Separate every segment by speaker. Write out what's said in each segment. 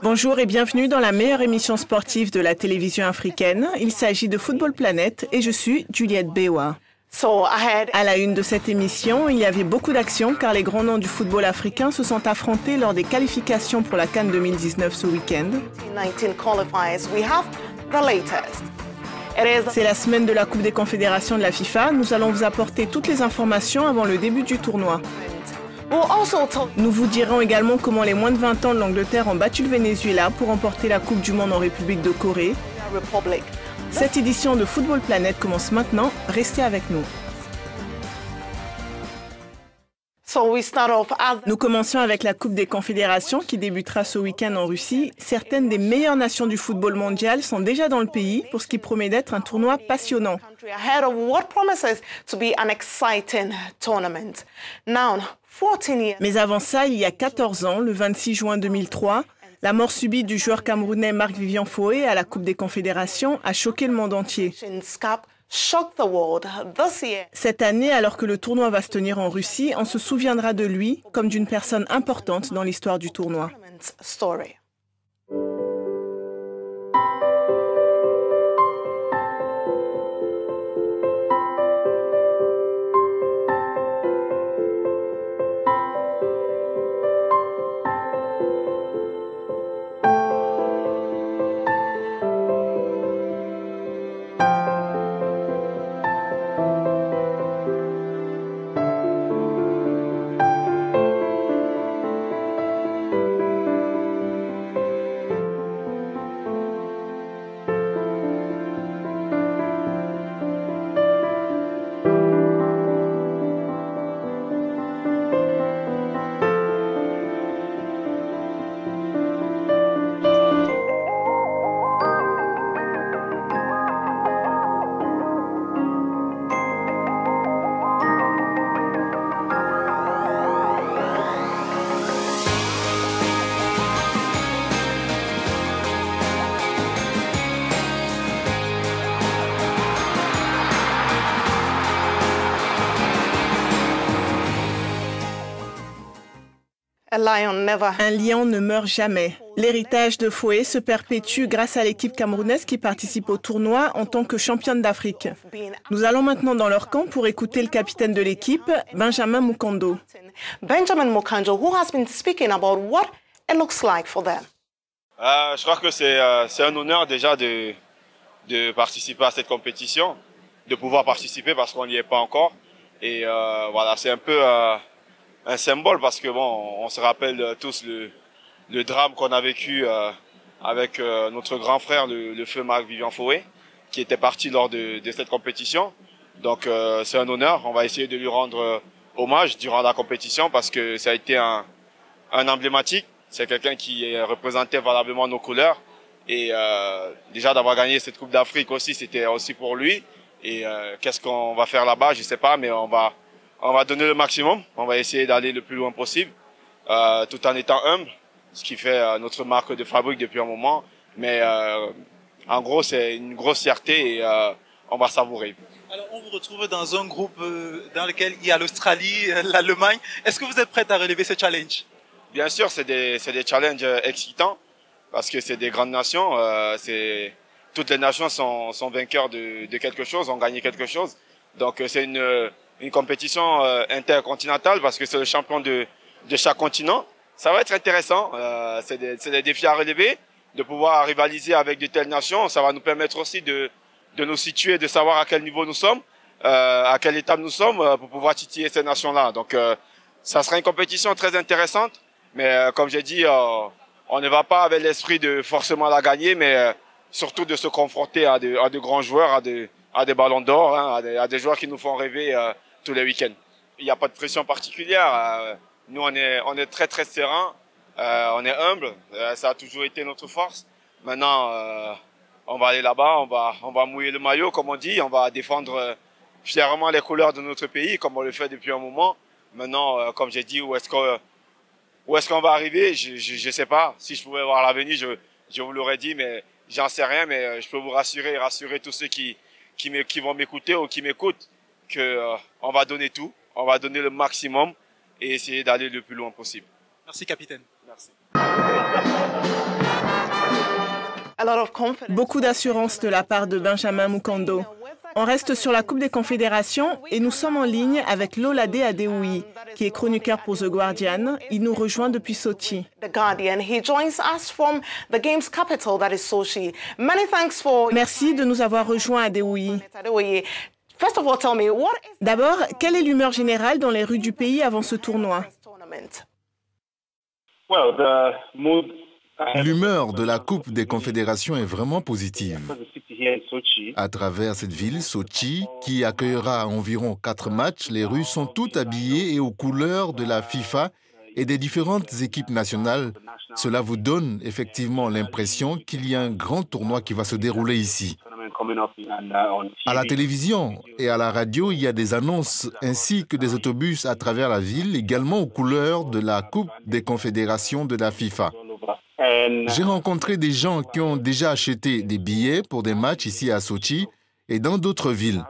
Speaker 1: Bonjour et bienvenue dans la meilleure émission sportive de la télévision africaine. Il s'agit de Football Planet et je suis Juliette Bewa. À la une de cette émission, il y avait beaucoup d'actions car les grands noms du football africain se sont affrontés lors des qualifications pour la CAN 2019 ce week-end. C'est la semaine de la Coupe des Confédérations de la FIFA. Nous allons vous apporter toutes les informations avant le début du tournoi. Nous vous dirons également comment les moins de 20 ans de l'Angleterre ont battu le Venezuela pour remporter la Coupe du Monde en République de Corée. Cette édition de Football Planet commence maintenant. Restez avec nous. Nous commençons avec la Coupe des Confédérations qui débutera ce week-end en Russie. Certaines des meilleures nations du football mondial sont déjà dans le pays pour ce qui promet d'être un tournoi passionnant. Mais avant ça, il y a 14 ans, le 26 juin 2003, la mort subite du joueur camerounais Marc-Vivien Foé à la Coupe des Confédérations a choqué le monde entier. Cette année, alors que le tournoi va se tenir en Russie, on se souviendra de lui comme d'une personne importante dans l'histoire du tournoi. Un lion ne meurt jamais. L'héritage de Foé se perpétue grâce à l'équipe camerounaise qui participe au tournoi en tant que championne d'Afrique. Nous allons maintenant dans leur camp pour écouter le capitaine de l'équipe, Benjamin Mukondo.
Speaker 2: Who has been speaking about what it looks like for them.
Speaker 3: Je crois que c'est un honneur déjà de participer à cette compétition, de pouvoir participer parce qu'on n'y est pas encore. Et voilà, c'est un peu un symbole parce que bon, on se rappelle tous le drame qu'on a vécu avec notre grand frère, le feu Marc-Vivien Foé, qui était parti lors de cette compétition. Donc c'est un honneur. On va essayer de lui rendre hommage durant la compétition parce que ça a été un emblématique. C'est quelqu'un qui représentait valablement nos couleurs. Et déjà d'avoir gagné cette Coupe d'Afrique aussi, c'était aussi pour lui. Et qu'est-ce qu'on va faire là-bas, je sais pas, mais on va donner le maximum. On va essayer d'aller le plus loin possible, tout en étant humble, ce qui fait notre marque de fabrique depuis un moment. Mais en gros, c'est une grosse fierté et on va savourer.
Speaker 4: Alors, on vous retrouve dans un groupe dans lequel il y a l'Australie, l'Allemagne. Est-ce que vous êtes prête à relever ce challenge?
Speaker 3: Bien sûr, c'est des challenges excitants parce que c'est des grandes nations. Toutes les nations sont vainqueurs de quelque chose, ont gagné quelque chose. Donc, c'est une compétition intercontinentale parce que c'est le champion de chaque continent. Ça va être intéressant. C'est des défis à relever, de pouvoir rivaliser avec de telles nations. Ça va nous permettre aussi de nous situer, de savoir à quel niveau nous sommes, à quelle étape nous sommes pour pouvoir titiller ces nations-là. Donc, ça sera une compétition très intéressante. Mais comme j'ai dit, on ne va pas avec l'esprit de forcément la gagner, mais surtout de se confronter à de grands joueurs, à des ballons d'or, hein, à des joueurs qui nous font rêver tous les week-ends. Il n'y a pas de pression particulière. Nous, on est très très serein, on est humble. Ça a toujours été notre force. Maintenant, on va aller là-bas, on va mouiller le maillot, comme on dit. On va défendre fièrement les couleurs de notre pays, comme on le fait depuis un moment. Maintenant, comme j'ai dit, où est-ce qu'on va arriver? Je sais pas. Si je pouvais voir l'avenir, je vous l'aurais dit, mais j'en sais rien. Mais je peux vous rassurer et rassurer tous ceux qui vont m'écouter ou qui m'écoutent que on va donner tout, on va donner le maximum et essayer d'aller le plus loin possible.
Speaker 4: Merci, capitaine.
Speaker 3: Merci.
Speaker 4: Merci.
Speaker 1: Beaucoup d'assurance de la part de Benjamin Mukando. On reste sur la Coupe des Confédérations et nous sommes en ligne avec Lolade Adeoui, qui est chroniqueur pour The Guardian. Il nous rejoint depuis Sochi. Merci de nous avoir rejoints, Adeoui. D'abord, quelle est l'humeur générale dans les rues du pays avant ce tournoi?
Speaker 5: L'humeur de la Coupe des Confédérations est vraiment positive. À travers cette ville, Sochi, qui accueillera environ 4 matchs, les rues sont toutes habillées et aux couleurs de la FIFA et des différentes équipes nationales. Cela vous donne effectivement l'impression qu'il y a un grand tournoi qui va se dérouler ici. À la télévision et à la radio, il y a des annonces ainsi que des autobus à travers la ville, également aux couleurs de la Coupe des Confédérations de la FIFA. J'ai rencontré des gens qui ont déjà acheté des billets pour des matchs ici à Sochi et dans d'autres villes.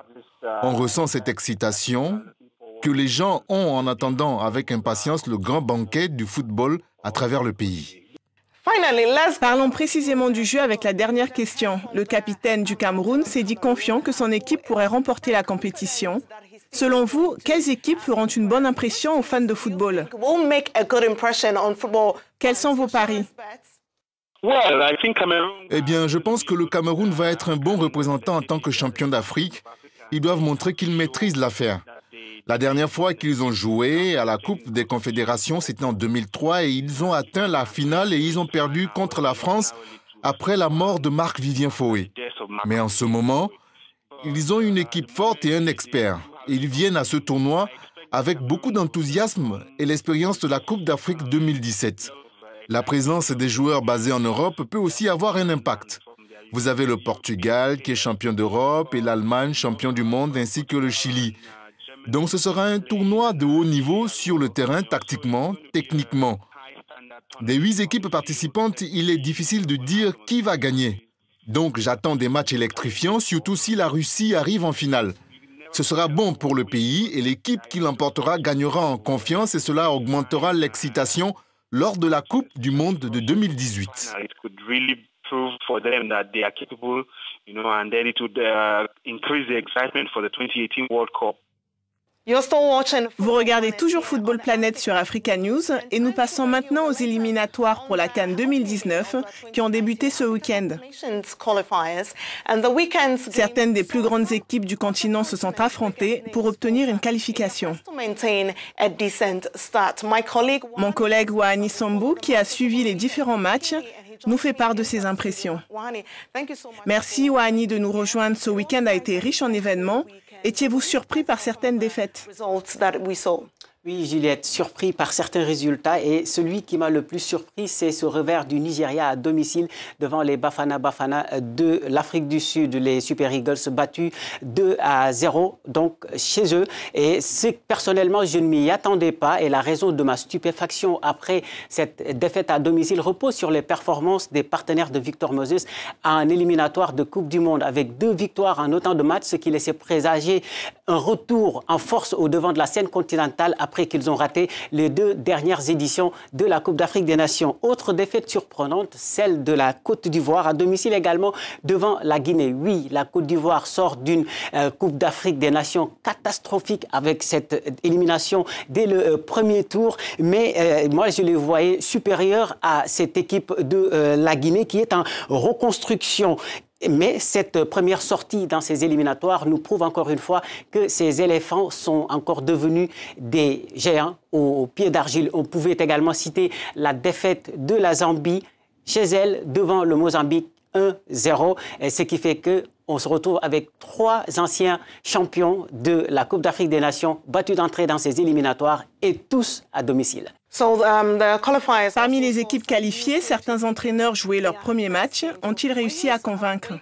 Speaker 5: On ressent cette excitation que les gens ont en attendant avec impatience le grand banquet du football à travers le pays.
Speaker 1: Parlons précisément du jeu avec la dernière question. Le capitaine du Cameroun s'est dit confiant que son équipe pourrait remporter la compétition. Selon vous, quelles équipes feront une bonne impression aux fans de football? Quels sont vos paris?
Speaker 5: Eh bien, je pense que le Cameroun va être un bon représentant en tant que champion d'Afrique. Ils doivent montrer qu'ils maîtrisent l'affaire. La dernière fois qu'ils ont joué à la Coupe des Confédérations, c'était en 2003 et ils ont atteint la finale et ils ont perdu contre la France après la mort de Marc-Vivien Foé. Mais en ce moment, ils ont une équipe forte et un expert. Ils viennent à ce tournoi avec beaucoup d'enthousiasme et l'expérience de la Coupe d'Afrique 2017. La présence des joueurs basés en Europe peut aussi avoir un impact. Vous avez le Portugal qui est champion d'Europe et l'Allemagne champion du monde ainsi que le Chili. Donc ce sera un tournoi de haut niveau sur le terrain tactiquement, techniquement. Des 8 équipes participantes, il est difficile de dire qui va gagner. Donc j'attends des matchs électrifiants, surtout si la Russie arrive en finale. Ce sera bon pour le pays et l'équipe qui l'emportera gagnera en confiance et cela augmentera l'excitation lors de la Coupe du Monde de 2018.
Speaker 1: Vous regardez toujours Football Planet sur Africa News et nous passons maintenant aux éliminatoires pour la CAN 2019 qui ont débuté ce week-end. Certaines des plus grandes équipes du continent se sont affrontées pour obtenir une qualification. Mon collègue Wahani Sambou, qui a suivi les différents matchs, nous fait part de ses impressions. Merci Wahani de nous rejoindre. Ce week-end a été riche en événements. Étiez-vous surpris par certaines défaites?
Speaker 6: Oui, Juliette, surpris par certains résultats et celui qui m'a le plus surpris, c'est ce revers du Nigeria à domicile devant les Bafana Bafana de l'Afrique du Sud, les Super Eagles battus 2-0 donc chez eux. Et personnellement, je ne m'y attendais pas et la raison de ma stupéfaction après cette défaite à domicile repose sur les performances des partenaires de Victor Moses en éliminatoire de Coupe du Monde avec 2 victoires en autant de matchs, ce qui laissait présager un retour en force au devant de la scène continentale après qu'ils ont raté les 2 dernières éditions de la Coupe d'Afrique des Nations. Autre défaite surprenante, celle de la Côte d'Ivoire, à domicile également devant la Guinée. Oui, la Côte d'Ivoire sort d'une Coupe d'Afrique des Nations catastrophique avec cette élimination dès le premier tour. Mais moi, je les voyais supérieurs à cette équipe de la Guinée qui est en reconstruction. Mais cette première sortie dans ces éliminatoires nous prouve encore une fois que ces éléphants sont encore devenus des géants aux pieds d'argile. On pouvait également citer la défaite de la Zambie chez elle devant le Mozambique 1-0, ce qui fait qu'on se retrouve avec 3 anciens champions de la Coupe d'Afrique des Nations battus d'entrée dans ces éliminatoires et tous à domicile.
Speaker 1: Parmi les équipes qualifiées, certains entraîneurs jouaient leur premier match. Ont-ils réussi à convaincre?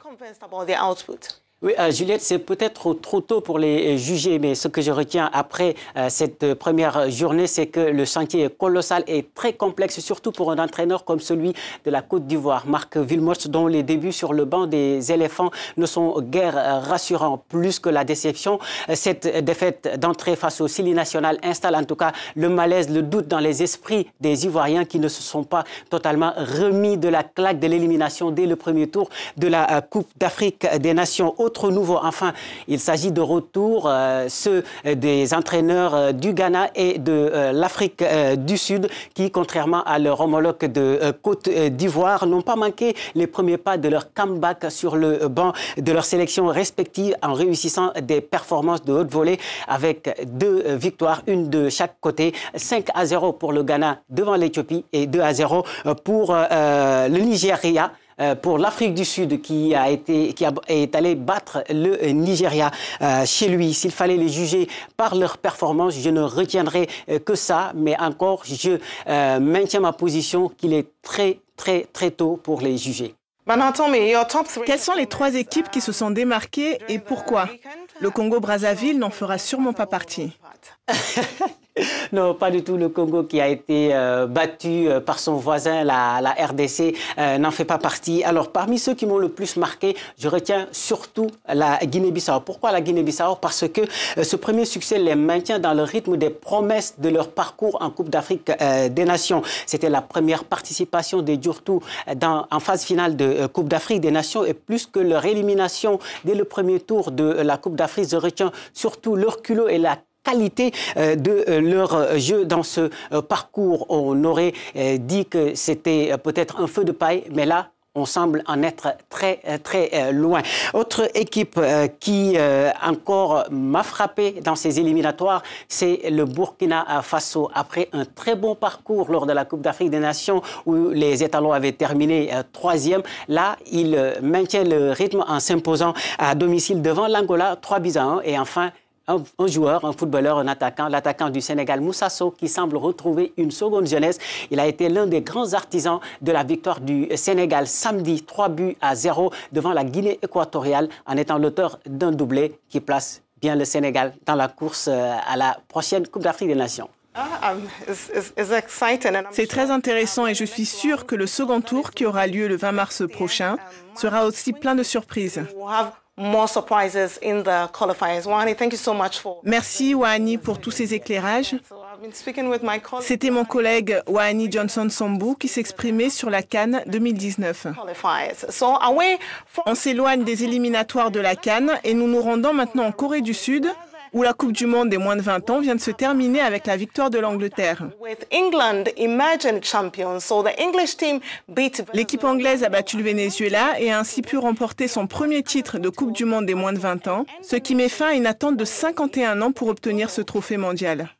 Speaker 6: Oui, Juliette, c'est peut-être trop tôt pour les juger, mais ce que je retiens après cette première journée, c'est que le chantier est colossal et très complexe, surtout pour un entraîneur comme celui de la Côte d'Ivoire, Marc Wilmots, dont les débuts sur le banc des éléphants ne sont guère rassurants, plus que la déception. Cette défaite d'entrée face au Sili national installe en tout cas le malaise, le doute dans les esprits des Ivoiriens qui ne se sont pas totalement remis de la claque de l'élimination dès le premier tour de la Coupe d'Afrique des Nations. Autre nouveau, enfin, il s'agit de retour, ceux des entraîneurs du Ghana et de l'Afrique du Sud qui, contrairement à leur homologue de Côte d'Ivoire, n'ont pas manqué les premiers pas de leur comeback sur le banc de leurs sélections respectives en réussissant des performances de haute volée avec 2 victoires, une de chaque côté, 5-0 pour le Ghana devant l'Éthiopie et 2-0 pour le Nigeria. Pour l'Afrique du Sud qui est allé battre le Nigeria chez lui. S'il fallait les juger par leur performance, je ne retiendrai que ça. Mais encore, je maintiens ma position qu'il est très tôt pour les juger.
Speaker 1: Quelles sont les 3 équipes qui se sont démarquées et pourquoi? Le Congo-Brazzaville n'en fera sûrement pas partie.
Speaker 6: Non, pas du tout. Le Congo qui a été battu par son voisin, la RDC, n'en fait pas partie. Alors, parmi ceux qui m'ont le plus marqué, je retiens surtout la Guinée-Bissau. Pourquoi la Guinée-Bissau? Parce que ce premier succès les maintient dans le rythme des promesses de leur parcours en Coupe d'Afrique des Nations. C'était la première participation des Djurtou en phase finale de Coupe d'Afrique des Nations et plus que leur élimination dès le premier tour de la Coupe d'Afrique, je retiens surtout leur culot et la qualité de leur jeu dans ce parcours. On aurait dit que c'était peut-être un feu de paille, mais là, on semble en être très loin. Autre équipe qui encore m'a frappé dans ces éliminatoires, c'est le Burkina Faso. Après un très bon parcours lors de la Coupe d'Afrique des Nations où les étalons avaient terminé 3e, là, ils maintiennent le rythme en s'imposant à domicile devant l'Angola, 3-1. Et enfin, un joueur, un footballeur, un attaquant, l'attaquant du Sénégal, Moussa Sow, qui semble retrouver une seconde jeunesse. Il a été l'un des grands artisans de la victoire du Sénégal samedi, 3-0 devant la Guinée équatoriale, en étant l'auteur d'un doublé qui place bien le Sénégal dans la course à la prochaine Coupe d'Afrique des Nations.
Speaker 1: C'est très intéressant et je suis sûre que le second tour, qui aura lieu le 20 mars prochain, sera aussi plein de surprises. Merci Wahani pour tous ces éclairages. C'était mon collègue Wahani Johnson Sambou qui s'exprimait sur la CAN 2019. On s'éloigne des éliminatoires de la CAN et nous nous rendons maintenant en Corée du Sud, où la Coupe du Monde des moins de 20 ans vient de se terminer avec la victoire de l'Angleterre. L'équipe anglaise a battu le Venezuela et a ainsi pu remporter son premier titre de Coupe du Monde des moins de 20 ans, ce qui met fin à une attente de 51 ans pour obtenir ce trophée mondial.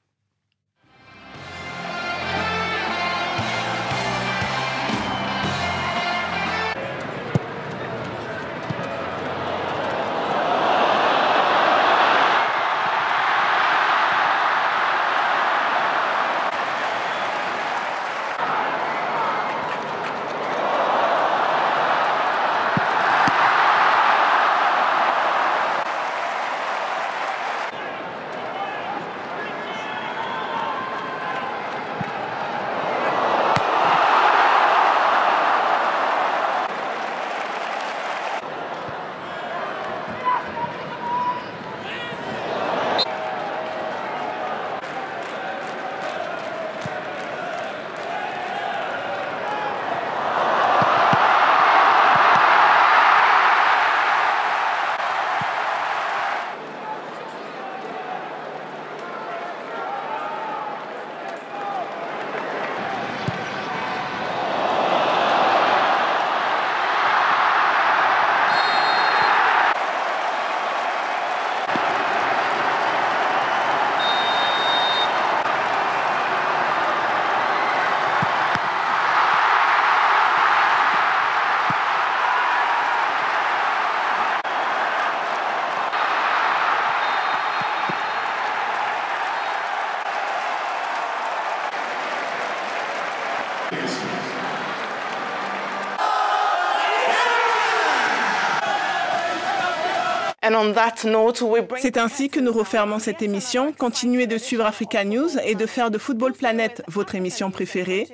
Speaker 1: C'est ainsi que nous refermons cette émission. Continuez de suivre Africa News et de faire de Football Planet votre émission préférée.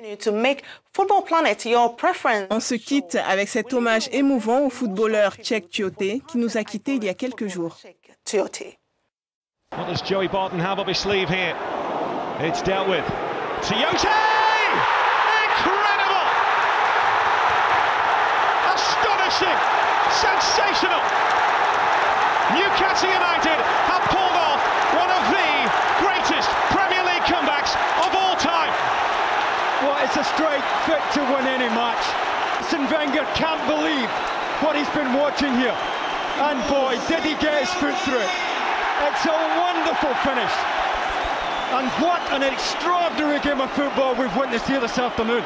Speaker 1: On se quitte avec cet hommage émouvant au footballeur Cheick Tioté qui nous a quittés il y a quelques jours.
Speaker 7: What does Joey Barton have up his sleeve here? It's dealt with. Tioté! Incredible! Astonishing! Sensational! Newcastle United have pulled off one of the greatest Premier League comebacks of all time.
Speaker 8: Well, it's a straight fit to win any match. Arsene Wenger can't believe what he's been watching here. And boy, did he get his foot through it. It's a wonderful finish. And what an extraordinary game of football we've witnessed here this afternoon.